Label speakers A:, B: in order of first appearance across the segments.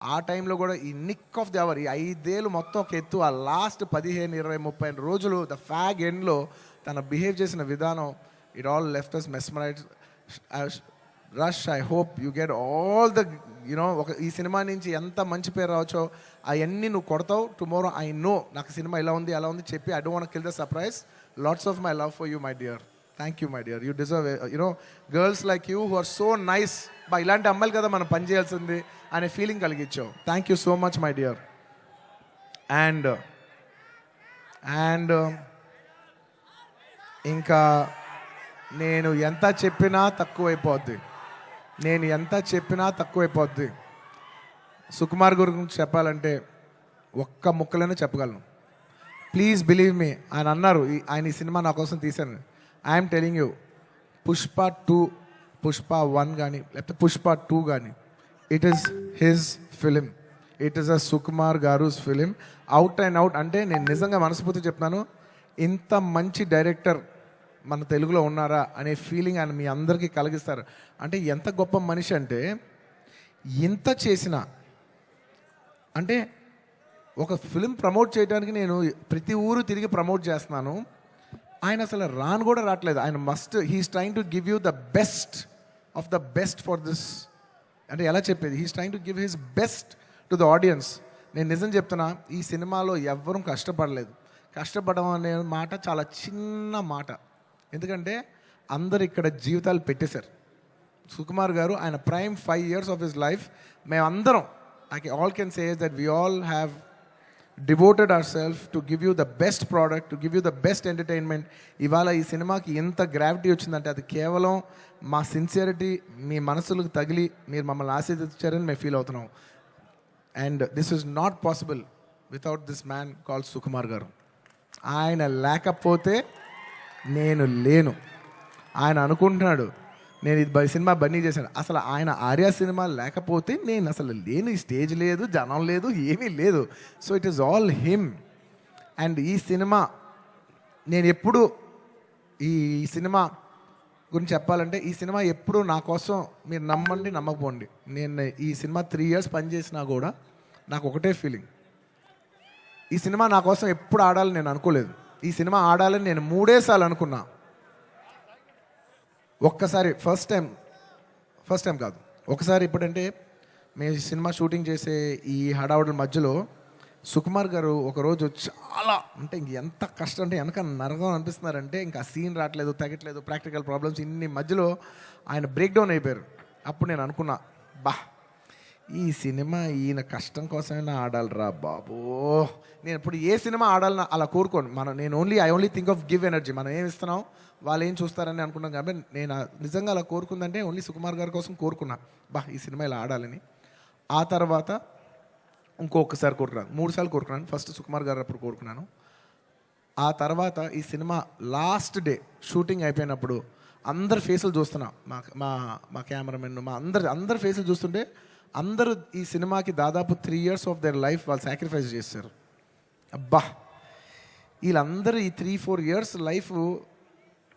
A: ఆ టైంలో కూడా ఈ నిక్ ఆఫ్ ది అవర్, ఈ 5 ఏళ్ళు మొత్తం ఒక ఎత్తు, ఆ లాస్ట్ 15, 20, 30 రోజులు ద ఫ్యాగ్ ఎండ్లో తన బిహేవ్ చేసిన విధానం, it all left us mesmerise. Rush, I hope you get all the ఒక ఈ సినిమా నుంచి ఎంత మంచి పేరు రావచ్చో అవన్నీ నువ్వు కొడతావు. టుమారో ఐ నో నాకు సినిమా ఇలా ఉంది అలా ఉంది చెప్పి I don't want kill the surprise. Lots of my love for you my dear. Thank you my dear. You deserve girls like you who are so nice. ఇలాంటి అమ్మాయిలు కదా మనం పని చేయాల్సింది అనే ఫీలింగ్ కలిగించావు. Thank you so much my dear. And ఇంకా నేను ఎంత చెప్పినా తక్కువైపోద్ది. సుకుమార్ గురించి చెప్పాలంటే ఒక్క ముక్కలోనే చెప్పగలను. Please believe me. ఆయన అన్నారు ఆయన ఈ సినిమా నా కోసం తీశాను. I'm telling you, Pushpa 2, Pushpa 1 కానీ లేకపోతే పుష్ప 2 కానీ, it is his film. It is a Sukumar గారుస్ ఫిలిం. Out and out. అంటే నేను నిజంగా మనస్ఫూర్తి చెప్తున్నాను, ఇంత మంచి డైరెక్టర్ మన తెలుగులో ఉన్నారా అనే ఫీలింగ్ ఆయన మీ అందరికీ కలిగిస్తారు. అంటే ఎంత గొప్ప మనిషి అంటే, ఇంత చేసిన అంటే ఒక ఫిలిం ప్రమోట్ చేయడానికి నేను ప్రతి ఊరు తిరిగి ప్రమోట్ చేస్తున్నాను. ఆయన అసలు రాను కూడా రావట్లేదు. ఆయన he's trying to give you the best of the best for this. అంటే ఎలా చెప్పేది, he's trying to give his best to the audience. నేను నిజం చెప్తున్నా, ఈ సినిమాలో ఎవ్వరూ కష్టపడలేదు. కష్టపడడం అనే మాట చాలా చిన్న మాట. ఎందుకంటే అందరు ఇక్కడ జీవితాలు పెట్టేశారు. సుకుమార్ గారు ఆయన prime 5 years of his life మేమందరం, all can say that we all have devoted our self to give you the best product, to give you the best entertainment. ఇవాళ ఈ సినిమాకి ఎంత గ్రావిటీ వచ్చిందంటే అది కేవలం మా సిన్సియరిటీ మీ మనసులకు తగిలి మీరు మమ్మల్ని ఆశీర్వదించారని మేము ఫీల్ అవుతున్నాం. And this is not possible without this man called Sukumar garu. ఆయన లేకపోతే నేను లేను. ఆయన అనుకుంటున్నాడు నేను ఇది సినిమా బన్నీ చేశాను. అసలు ఆయన ఆర్య సినిమా లేకపోతే నేను అసలు లేను. ఈ స్టేజ్ లేదు, జనం లేదు, ఏమీ లేదు. So it is all him. And ఈ సినిమా నేను ఎప్పుడు ఈ సినిమా గురించి చెప్పాలంటే, ఈ సినిమా ఎప్పుడు నా కోసం, మీరు నమ్మండి నమ్మకపోండి, నేను ఈ సినిమా 3 years పనిచేసినా కూడా నాకు ఒకటే ఫీలింగ్, ఈ సినిమా నా కోసం ఎప్పుడు ఆడాలని నేను అనుకోలేదు. ఈ సినిమా ఆడాలని నేను 3 సార్లు అనుకున్నా. ఒక్కసారి ఫస్ట్ టైం కాదు, ఒకసారి ఇప్పుడంటే మేము సినిమా షూటింగ్ చేసే ఈ హడావుడి మధ్యలో సుకుమార్ గారు ఒకరోజు చాలా, అంటే ఇంక ఎంత కష్టం అంటే వెనక నరకం అనిపిస్తున్నారంటే ఇంకా సీన్ రావట్లేదు, తగ్గట్లేదు, ప్రాక్టికల్ ప్రాబ్లమ్స్, ఇన్ని మధ్యలో ఆయన బ్రేక్ డౌన్ అయిపోయారు. అప్పుడు నేను అనుకున్నా, ఈ సినిమా ఈయన కష్టం కోసమైనా ఆడాలిరా బాబో. నేను ఇప్పుడు ఏ సినిమా ఆడాలన్నా అలా కోరుకోండి. I only think of give energy. మనం ఏమి ఇస్తున్నాం, వాళ్ళు ఏం చూస్తారని అనుకున్నాం. కాబట్టి నేను నిజంగా అలా కోరుకుందంటే ఓన్లీ సుకుమార్ గారి కోసం కోరుకున్నా, ఈ సినిమా ఇలా ఆడాలని. ఆ తర్వాత ఇంకొకసారి కోరుకున్నాను, 3 సార్లు కోరుకున్నాను. ఫస్ట్ సుకుమార్ గారు అప్పుడు కోరుకున్నాను. ఆ తర్వాత ఈ సినిమా లాస్ట్ డే షూటింగ్ అయిపోయినప్పుడు అందరి ఫేసులు చూస్తున్నా, మా కెమెరామెన్, మా అందరి ఫేసులు చూస్తుంటే అందరూ ఈ సినిమాకి దాదాపు 3 years ఆఫ్ దేర్ లైఫ్ వాళ్ళు సాక్రిఫైస్ చేశారు. వీళ్ళందరూ ఈ 3-4 years లైఫ్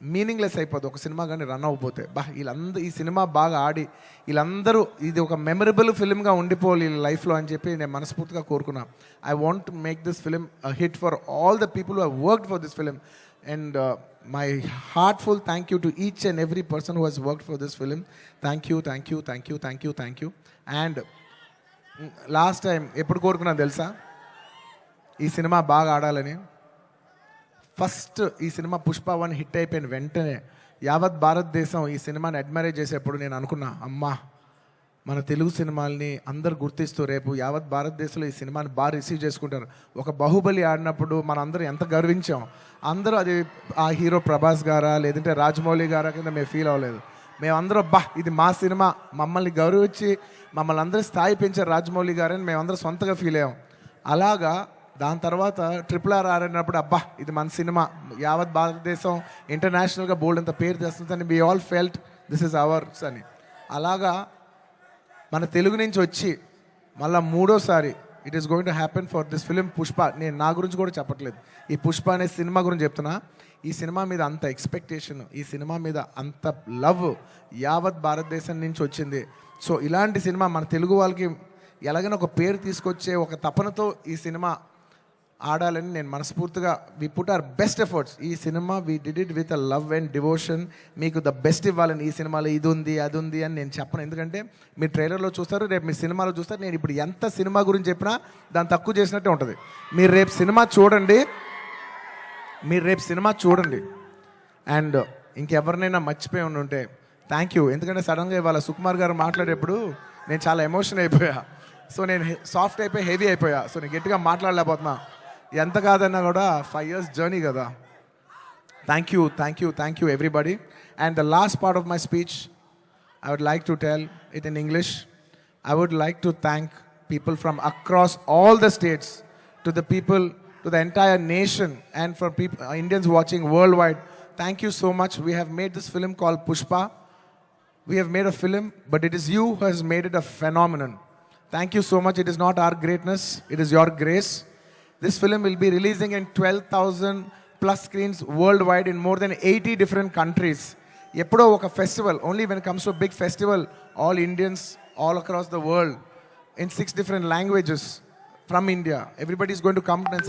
A: మీనింగ్లెస్ అయిపోద్ది ఒక సినిమా కానీ రన్ అవ్వకపోతే. ఈ సినిమా బాగా ఆడి వీళ్ళందరూ ఇది ఒక మెమరబుల్ ఫిలింగా ఉండిపోవాలి వీళ్ళ లైఫ్లో అని చెప్పి నేను మనస్ఫూర్తిగా కోరుకున్నా. I want to make this film hit for all the people who have worked for this film. And my heartful thank you to each and every person who has worked for this film. Thank you. And last time ఎప్పుడు కోరుకున్నాను తెలుసా ఈ cinema బాగా ఆడాలని? First ఈ cinema Pushpa 1 hit అయిపోయిన వెంటనే యావత్ భారతదేశం ఈ సినిమాని అడ్మైర్ చేసేప్పుడు నేను అనుకున్నా, అమ్మా మన తెలుగు సినిమాల్ని అందరు గుర్తిస్తూ రేపు యావత్ భారతదేశంలో ఈ సినిమాని బాగా రిసీవ్ చేసుకుంటారు. ఒక బాహుబలి ఆడినప్పుడు మన అందరూ ఎంత గర్వించాం. అందరూ అది ఆ హీరో ప్రభాస్ గారా లేదంటే రాజమౌళి గారా కింద మేము ఫీల్ అవ్వలేదు. మేమందరం ఇది మా సినిమా, మమ్మల్ని గౌరవించి మమ్మల్ని అందరూ స్థాయి పెంచారు రాజమౌళి గారని మేమందరం సొంతగా ఫీల్ అయ్యాం. అలాగా దాని తర్వాత RRR ఆడినప్పుడు ఇది మన సినిమా, యావత్ భారతదేశం ఇంటర్నేషనల్గా బోల్డ్ అంత పేరు తెస్తుందని we all felt this is ours అని. అలాగా మన తెలుగు నుంచి వచ్చి మళ్ళీ 3వసారి it is going to happen for this film Pushpa. నేను నా గురించి కూడా చెప్పట్లేదు, ఈ పుష్ప అనే సినిమా గురించి చెప్తున్నా. ఈ సినిమా మీద అంత ఎక్స్పెక్టేషన్, ఈ సినిమా మీద అంత లవ్ యావత్ భారతదేశం నుంచి వచ్చింది. సో ఇలాంటి సినిమా మన తెలుగు వాళ్ళకి ఎలాగైనా ఒక పేరు తీసుకొచ్చే ఒక తపనతో ఈ సినిమా ఆడాలని నేను మనస్ఫూర్తిగా we put our best efforts. ఈ cinema we did it with a love and devotion. మీకు ద బెస్ట్ ఇవ్వాలని, ఈ సినిమాలో ఇది ఉంది అది ఉంది అని నేను చెప్పను. ఎందుకంటే మీరు ట్రైలర్లో చూస్తారు, రేపు మీ సినిమాలో చూస్తారు. నేను ఇప్పుడు ఎంత సినిమా గురించి చెప్పినా దాన్ని తక్కువ చేసినట్టే ఉంటుంది. మీరు రేపు సినిమా చూడండి. అండ్ ఇంకెవరినైనా మర్చిపోయి ఉంటే థ్యాంక్ యూ. ఎందుకంటే సడన్గా ఇవాళ సుకుమార్ గారు మాట్లాడేప్పుడు నేను చాలా ఎమోషన్ అయిపోయా. సో నేను సాఫ్ట్ అయిపోయి హెవీ అయిపోయా. సో నేను గట్టిగా మాట్లాడలేకపోతున్నా. ఎంత కాదన్నా కూడా 5 years జర్నీ కదా. Thank you everybody. And the last part of my speech I would like to tell it in English. I would like to thank people from across all the states, to the people, to the entire nation, and for people, Indians watching worldwide. Thank you so much. We have made this film called Pushpa. We have made a film, but it is you who has made it a phenomenon. Thank you so much. It is not our greatness, it is your grace. This film will be releasing in 12,000 plus screens worldwide in more than 80 different countries. ఎప్పుడో ఒక festival, only when comes to big festival, all Indians all across the world in 6 different languages from India. Everybody is going to come and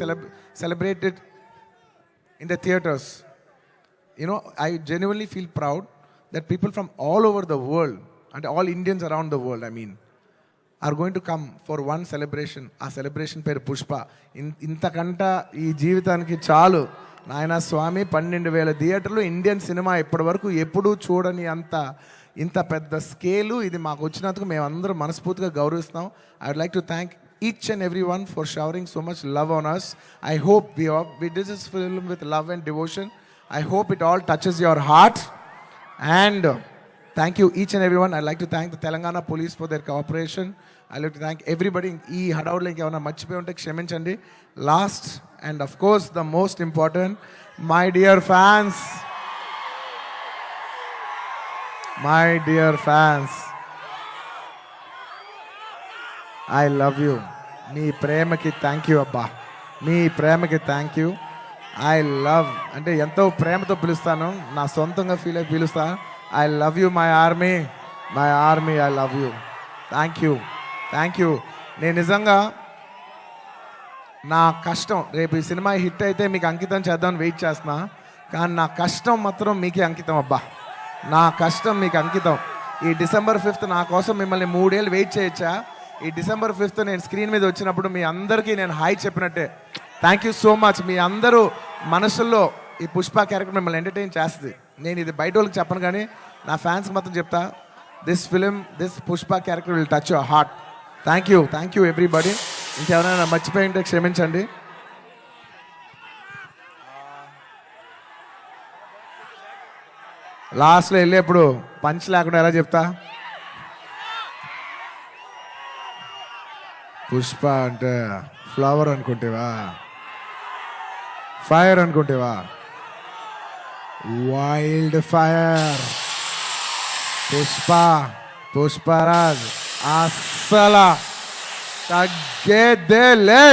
A: celebrate it in the theaters. You know, I genuinely feel proud that people from all over the world, and all Indians around the world, I mean, are going to come for one celebration. ఆ celebration పేరు పుష్ప. ఇంతకంట ఈ జీవితానికి చాలు నాయన స్వామి. 12,000 థియేటర్లు, Indian cinema ఇప్పటి వరకు ఎప్పుడూ చూడని ఇంత పెద్ద స్కేలు ఇది మాకు వచ్చినందుకు మేమందరం మనస్ఫూర్తిగా గౌరవిస్తున్నాం. I would like to thank each and everyone for showering so much love on us. I hope we did this film with love and devotion. I hope it all touches your heart. And thank you each and everyone. I'd like to thank the Telangana police for their cooperation. I'd like to thank everybody. ఈ హడావుడిలో ఇంకేమైనా మర్చిపోయి ఉంటే క్షమించండి. Last and of course the most important, my dear fans. My dear fans, I love you. మీ ప్రేమకి thank you అబ్బా. మీ ప్రేమకి thank you. I love అంటే ఎంతో ప్రేమతో పిలుస్తాను, నా సొంతంగా ఫీల్ అయి పిలుస్తా. I love you my army, I love you. Thank you. నేను నిజంగా నా కష్టం, రేపు ఈ సినిమా హిట్ అయితే మీకు అంకితం చేద్దామని వెయిట్ చేస్తున్నా. కానీ నా కష్టం మాత్రం మీకే అంకితం అబ్బా. నా కష్టం మీకు అంకితం. ఈ December 5th నా కోసం మిమ్మల్ని 3 ఏళ్ళు వెయిట్ చేయొచ్చా? ఈ December 5th నేను స్క్రీన్ మీద వచ్చినప్పుడు మీ అందరికీ నేను హాయ్ చెప్పినట్టే. Thank you so much. మీ అందరూ మనసుల్లో ఈ పుష్ప క్యారెక్టర్ మిమ్మల్ని ఎంటర్టైన్ చేస్తుంది. నేను ఇది బయట వాళ్ళకి చెప్పను, కానీ నా ఫ్యాన్స్కి మాత్రం చెప్తా, this Pushpa character will touch your heart. Thank you everybody. ఇంకెవరైనా మర్చిపోయి ఉంటే క్షమించండి. లాస్ట్లో వెళ్ళేప్పుడు పంచ్ లేకుండా ఎలా చెప్తా? పుష్ప అంటే ఫ్లవర్ అనుకుంటేవా, ఫైర్ అనుకుంటేవా? Wild fire. పుష్పరాజ్ అస్సలు తగ్గేదే లే.